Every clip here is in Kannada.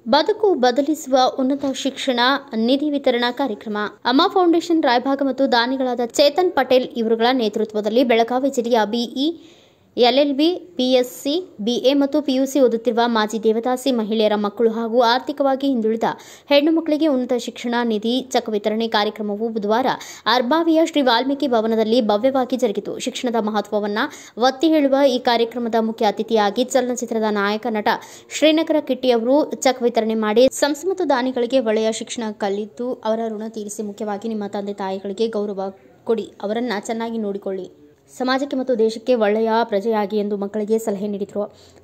ಬದುಕು ಬದಲಿಸುವ ಉನ್ನತ ಶಿಕ್ಷಣ ನಿಧಿ ವಿತರಣಾ ಕಾರ್ಯಕ್ರಮ. ಅಮ್ಮ ಫೌಂಡೇಶನ್ ರಾಯಭಾಗ ಮತ್ತು ದಾನಿಗಳಾದ ಚೇತನ್ ಪಟೇಲ್ ಇವರುಗಳ ನೇತೃತ್ವದಲ್ಲಿ ಬೆಳಗಾವಿ ಜಿಲ್ಲೆಯ ಬಿಇ, ಎಲ್ಎಲ್ಬಿ, ಪಿಎಸ್ಸಿ, ಬಿಎ ಮತ್ತು ಪಿಯುಸಿ ಓದುತ್ತಿರುವ ಮಾಜಿ ದೇವದಾಸಿ ಮಹಿಳೆಯರ ಮಕ್ಕಳು ಹಾಗೂ ಆರ್ಥಿಕವಾಗಿ ಹಿಂದುಳಿದ ಹೆಣ್ಣು ಮಕ್ಕಳಿಗೆ ಉನ್ನತ ಶಿಕ್ಷಣ ನಿಧಿ ಚೆಕ್ ವಿತರಣೆ ಕಾರ್ಯಕ್ರಮವು ಬುಧವಾರ ಅರ್ಬಾವಿಯ ಶ್ರೀ ವಾಲ್ಮೀಕಿ ಭವನದಲ್ಲಿ ಭವ್ಯವಾಗಿ ಜರುಗಿತು. ಶಿಕ್ಷಣದ ಮಹತ್ವವನ್ನು ಒತ್ತಿ ಹೇಳುವ ಈ ಕಾರ್ಯಕ್ರಮದ ಮುಖ್ಯ ಅತಿಥಿಯಾಗಿ ಚಲನಚಿತ್ರದ ನಾಯಕ ನಟ ಶ್ರೀನಗರ ಕಿಟ್ಟಿ ಅವರು ಚೆಕ್ ವಿತರಣೆ ಮಾಡಿ ಸಂಸ್ಥೆ ಮತ್ತು ದಾನಿಗಳಿಗೆ ಒಳ್ಳೆಯ ಶಿಕ್ಷಣ ಕಲಿತು ಅವರ ಋಣ ತೀರಿಸಿ, ಮುಖ್ಯವಾಗಿ ನಿಮ್ಮ ತಂದೆ ತಾಯಿಗಳಿಗೆ ಗೌರವ ಕೊಡಿ, ಅವರನ್ನು ಚೆನ್ನಾಗಿ ನೋಡಿಕೊಳ್ಳಿ, ಸಮಾಜಕ್ಕೆ ಮತ್ತು ದೇಶಕ್ಕೆ ಒಳ್ಳೆಯ ಪ್ರಜೆಯಾಗಿ ಎಂದು ಮಕ್ಕಳಿಗೆ ಸಲಹೆ ನೀಡಿದರು.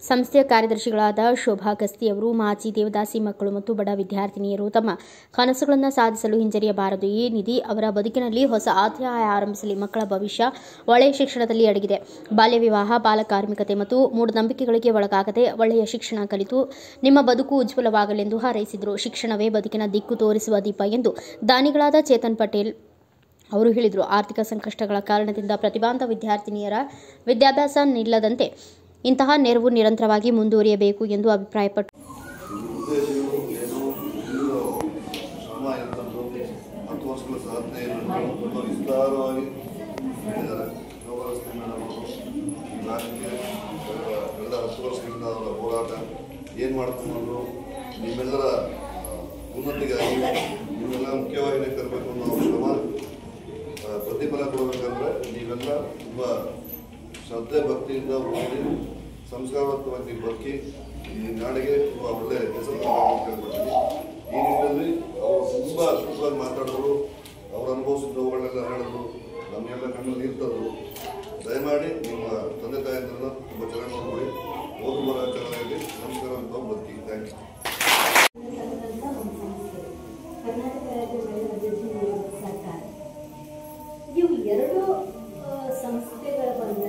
ಸಂಸ್ಥೆಯ ಕಾರ್ಯದರ್ಶಿಗಳಾದ ಶೋಭಾ ಗಸ್ತಿ ಅವರು ಮಾಜಿ ದೇವದಾಸಿ ಮಕ್ಕಳು ಮತ್ತು ಬಡ ವಿದ್ಯಾರ್ಥಿನಿಯರು ತಮ್ಮ ಕನಸುಗಳನ್ನು ಸಾಧಿಸಲು ಹಿಂಜರಿಯಬಾರದು. ಈ ನಿಧಿ ಅವರ ಬದುಕಿನಲ್ಲಿ ಹೊಸ ಅಧ್ಯಾಯ ಆರಂಭಿಸಲಿ. ಮಕ್ಕಳ ಭವಿಷ್ಯ ಒಳ್ಳೆಯ ಶಿಕ್ಷಣದಲ್ಲಿ ಅಡಗಿದೆ. ಬಾಲ್ಯ ವಿವಾಹ, ಬಾಲಕಾರ್ಮಿಕತೆ ಮತ್ತು ಮೂಢನಂಬಿಕೆಗಳಿಗೆ ಒಳಗಾಗದೆ ಒಳ್ಳೆಯ ಶಿಕ್ಷಣ ಕಲಿತು ನಿಮ್ಮ ಬದುಕು ಉಜ್ವಲವಾಗಲೆಂದು ಹಾರೈಸಿದರು. ಶಿಕ್ಷಣವೇ ಬದುಕಿನ ದಿಕ್ಕು ತೋರಿಸುವ ದೀಪ ಎಂದು ದಾನಿಗಳಾದ ಚೇತನ್ ಪಟೇಲ್ ಅವರು ಹೇಳಿದರು. ಆರ್ಥಿಕ ಸಂಕಷ್ಟಗಳ ಕಾರಣದಿಂದ ಪ್ರತಿಭಾವಂತ ವಿದ್ಯಾರ್ಥಿನಿಯರ ವಿದ್ಯಾಭ್ಯಾಸ ನಿಲ್ಲದಂತೆ ಇಂತಹ ನೆರವು ನಿರಂತರವಾಗಿ ಮುಂದುವರಿಯಬೇಕು ಎಂದು ಅಭಿಪ್ರಾಯಪಟ್ಟರು. ಏನು ಮಾಡ್ಕೊಂಡು ನಿಮ್ಮೆಲ್ಲರ ಉನ್ನತಿಗಾಗಿ ನೀವೆಲ್ಲ ಮುಖ್ಯವಾಗಿ ತರಬೇಕು ಅನ್ನೋ ಶ್ರಮ ಪ್ರತಿಫಲ ಕೊಡಬೇಕಂದ್ರೆ ನೀವೆಲ್ಲ ತುಂಬ ಶ್ರದ್ಧೆ ಭಕ್ತಿಯಿಂದ ಓದಿ ಸಂಸ್ಕಾರವಂತವಾಗಿ ಬದುಕಿ ಈ ನಾಡಿಗೆ ತುಂಬ ಒಳ್ಳೆಯ ಹೆಸರು ಕೇಳ್ಕೊಳ್ತೀನಿ. ಈ ನಿಟ್ಟಿನಲ್ಲಿ ಅವರು ತುಂಬ ಅದ್ಭುತವಾಗಿ ಮಾತಾಡೋರು, ಅವ್ರು ಅನುಭವಿಸಿದ ನೋವುಗಳನ್ನೆಲ್ಲ ಹೇಳಿದ್ರು, ನಮಗೆಲ್ಲ ಕಣ್ಣಲ್ಲಿ ನೀರು ತಂದರು. ದಯಮಾಡಿ ನಿಮ್ಮ ತಂದೆ ತಾಯಿಯಂದ್ರನ್ನ ತುಂಬ ಚೆನ್ನಾಗಿ ನೋಡ್ಕೊಳ್ಳಿ, ಓದು ಬರೋ ಚೆನ್ನಾಗಿ ಸಂಸ್ಕಾರವಂತವಾಗಿ ಬದುಕಿ. Thank you. ಇವು ಎರಡು ಸಂಸ್ಥೆಗಳ ಬಂದ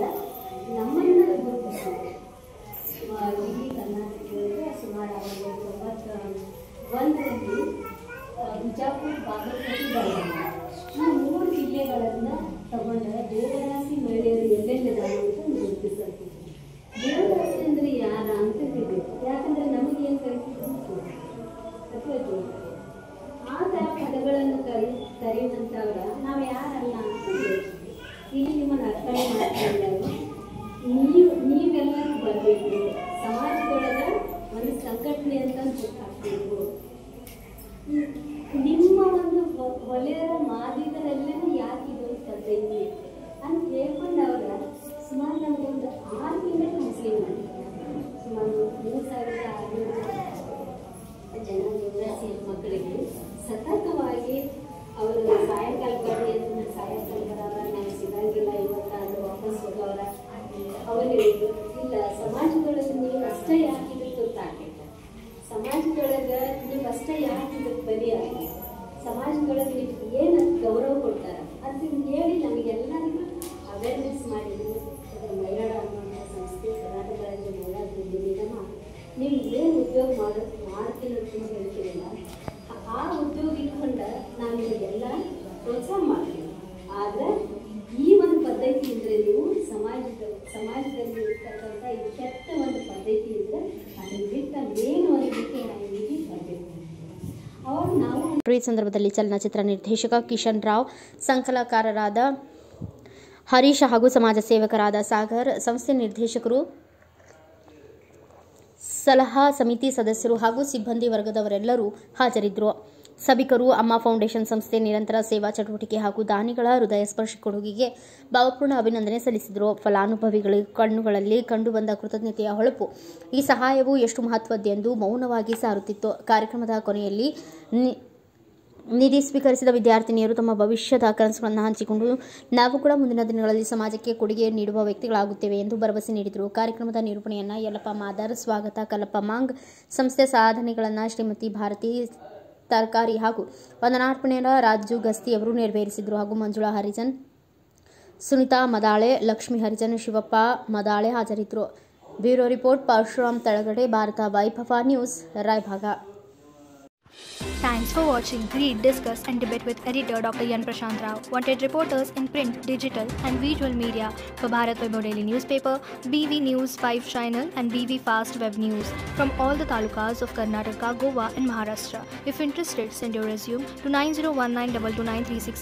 ನಮ್ಮನ್ನು ಗುರುತಿಸಿದೆ. ಇಡೀ ಕರ್ನಾಟಕದಲ್ಲಿ ಸುಮಾರು 1991ರಲ್ಲಿ ಬಿಜಾಪುರ, ಬಾಗಲಕೋಟೆ, ಬೆಳಗಾವಿ ಈ 3 ಜಿಲ್ಲೆಗಳನ್ನು ತಗೊಂಡ ದೇವದಾಸಿ ಮಹಿಳೆಯರು ಎಲ್ಲೆಲ್ಲಿದ್ದಾರೆ ಅಂತ ಗುರುತಿಸಲ್ತಿದ್ವಿ. ದೇವದಾಸಿ ಅಂದರೆ ಯಾರ ಅಂತ ತಿಳಿಬೇಕು. ಯಾಕಂದ್ರೆ ನಮಗೇನು ಕಲಿತಿದ್ರು ಆಗ ಪದಗಳನ್ನು ಕರೆಯುವಂಥವ್ರ ನಾವು ಯಾರಲ್ಲ ಅಂತ ಹೇಳ್ತೀವಿ. ಇಲ್ಲಿ ನಿಮ್ಮನ್ನು ಅರ್ಥನೆ ಮಾಡ್ಕೊಂಡಾಗ ನೀವೆಲ್ಲರೂ ಬರಬೇಕು. ಸಮಾಜದೊಳಗೆ ಒಂದು ಸಂಘಟನೆ ಅಂತ ಹಾಕ್ಬೇಕು. ನಿಮ್ಮ ಒಂದು ಒಲೆಯರ ಮಾದಿಗರೆಲ್ಲೇ ಯಾಕೆ ಇದೊಂದು ಪದ್ಧತಿ ಅಂತ ಹೇಳ್ಕೊಂಡವ್ರ ಸುಮಾರು ನಮಗೊಂದು 6 ತಿಂಗಳು ಕೌನ್ಸಿಲಿಂಗ್ ಮಾಡಿದ್ದಾರೆ. ಸುಮಾರು 3600 ಜನ ದೇವದಾಸಿ ಮಕ್ಕಳಿಗೆ ಸತತವಾಗಿ ಅವರು ಸಾಯಂಕಾಲ ಬರ್ರಿ ಅಂತ ಸಾಯಂಕಾಲ ಬರೋರ, ನಾವು ಸಿಗಂಗಿಲ್ಲ ಇವತ್ತು ಅದು ವಾಪಸ್ ಹೋಗೋರ. ಅವರು ಹೇಳಿದ್ರು, ಇಲ್ಲ ಸಮಾಜದೊಳಗೆ ನೀವು ಅಷ್ಟೇ ಯಾಕೆ ಇದಕ್ಕೆ ಗೊತ್ತಾಗೈತೆ, ಸಮಾಜದೊಳಗೆ ನೀವು ಅಷ್ಟೇ ಯಾಕೆ ಇದಕ್ಕೆ ಬಲಿಯಾಗಿ, ಸಮಾಜದೊಳಗೆ ನೀವು ಏನು ಗೌರವ ಕೊಡ್ತಾರೆ ಅಂತ ಹೇಳಿ ನಮಗೆಲ್ಲರಿಗೂ ಅವೇರ್ನೆಸ್ ಮಾಡಿದ್ರು. ಮೈರಾಡ ಅನ್ನುವಂಥ ಸಂಸ್ಥೆ ಕರ್ನಾಟಕ ರಾಜ್ಯ ಮಹಿಳಾ ಅಭಿವೃದ್ಧಿ ನಿಗಮ ನೀವು ಏನು ಉದ್ಯೋಗ ಮಾಡ್ತೀನಿ ಅಂತ ಹೇಳ್ತೀರಲ್ಲ, ಆ ಉದ್ಯೋಗ ಇಟ್ಕೊಂಡ ನಾನು ನಿಮಗೆಲ್ಲ ಪ್ರೋತ್ಸಾಹ ಮಾಡ್ತೀನಿ. ಆದರೆ ಈ ಒಂದು ಪದ್ಧತಿ ಇದ್ದರೆ ನೀವು ಸಮಾಜದಲ್ಲಿ ಇರ್ತಕ್ಕಂಥ ಈ ಕೆಟ್ಟ ಒಂದು ಪದ್ಧತಿ ಇದ್ದರೆ ಅದನ್ನು ಬಿಟ್ಟು ಮೇನ್ ಒಂದು ರೀತಿ ನಿಮಗೆ ಬರಬೇಕು. ಅವಾಗ ನಾವು ಈ ಸಂದರ್ಭದಲ್ಲಿ ಚಲನಚಿತ್ರ ನಿರ್ದೇಶಕ ಕಿಶನ್ ರಾವ್, ಸಂಕಲನಕಾರರಾದ ಹರೀಶ್ ಹಾಗೂ ಸಮಾಜ ಸೇವಕರಾದ ಸಾಗರ್, ಸಂಸ್ಥೆ ನಿರ್ದೇಶಕರು, ಸಲಹಾ ಸಮಿತಿ ಸದಸ್ಯರು ಹಾಗೂ ಸಿಬ್ಬಂದಿ ವರ್ಗದವರೆಲ್ಲರೂ ಹಾಜರಿದ್ದರು. ಸಭಿಕರು ಅಮ್ಮ ಫೌಂಡೇಶನ್ ಸಂಸ್ಥೆ ನಿರಂತರ ಸೇವಾ ಚಟುವಟಿಕೆ ಹಾಗೂ ದಾನಿಗಳ ಹೃದಯ ಸ್ಪರ್ಶಿ ಕೊಡುಗೆಗೆ ಭಾವಪೂರ್ಣ ಅಭಿನಂದನೆ ಸಲ್ಲಿಸಿದರು. ಫಲಾನುಭವಿಗಳ ಕಣ್ಣುಗಳಲ್ಲಿ ಕಂಡುಬಂದ ಕೃತಜ್ಞತೆಯ ಹೊಳಪು ಈ ಸಹಾಯವು ಎಷ್ಟು ಮಹತ್ವದ್ದೆಂದು ಮೌನವಾಗಿ ಸಾರುತ್ತಿತ್ತು. ಕಾರ್ಯಕ್ರಮದ ಕೊನೆಯಲ್ಲಿ ನಿಧಿ ಸ್ವೀಕರಿಸಿದ ವಿದ್ಯಾರ್ಥಿನಿಯರು ತಮ್ಮ ಭವಿಷ್ಯದ ಕನಸುಗಳನ್ನು ಹಂಚಿಕೊಂಡು ನಾವು ಕೂಡ ಮುಂದಿನ ದಿನಗಳಲ್ಲಿ ಸಮಾಜಕ್ಕೆ ಕೊಡುಗೆ ನೀಡುವ ವ್ಯಕ್ತಿಗಳಾಗುತ್ತೇವೆ ಎಂದು ಭರವಸೆ ನೀಡಿದರು. ಕಾರ್ಯಕ್ರಮದ ನಿರೂಪಣೆಯನ್ನು ಯಲ್ಲಪ್ಪ ಮಾದರ್, ಸ್ವಾಗತ ಕಲ್ಲಪ್ಪ ಮಾಂಗ್, ಸಂಸ್ಥೆ ಸಾಧನೆಗಳನ್ನು ಶ್ರೀಮತಿ ಭಾರತಿ ತರಕಾರಿ ಹಾಗೂ ವಂದನಾರ್ಪಣೆಯ ರಾಜು ಗಸ್ತಿ ಅವರು ನೆರವೇರಿಸಿದರು ಹಾಗೂ ಮಂಜುಳಾ ಹರಿಜನ್, ಸುನಿತಾ ಮದಾಳೆ, ಲಕ್ಷ್ಮೀ ಹರಿಜನ್, ಶಿವಪ್ಪ ಮದಾಳೆ ಹಾಜರಿದ್ದರು. Bureau report Parashuram Talagade, Bharata Vaibhava news, Raybag. Thanks for watching. Read, discuss and debate with editor Dr. Yan Prashant Rao. Wanted reporters in print, digital and visual media for Bharat Vaibhav Daily Newspaper, BV News 5 Channel and BV Fast Web News from all the talukas of Karnataka, Goa and Maharashtra. If interested, send your resume to 9019229369.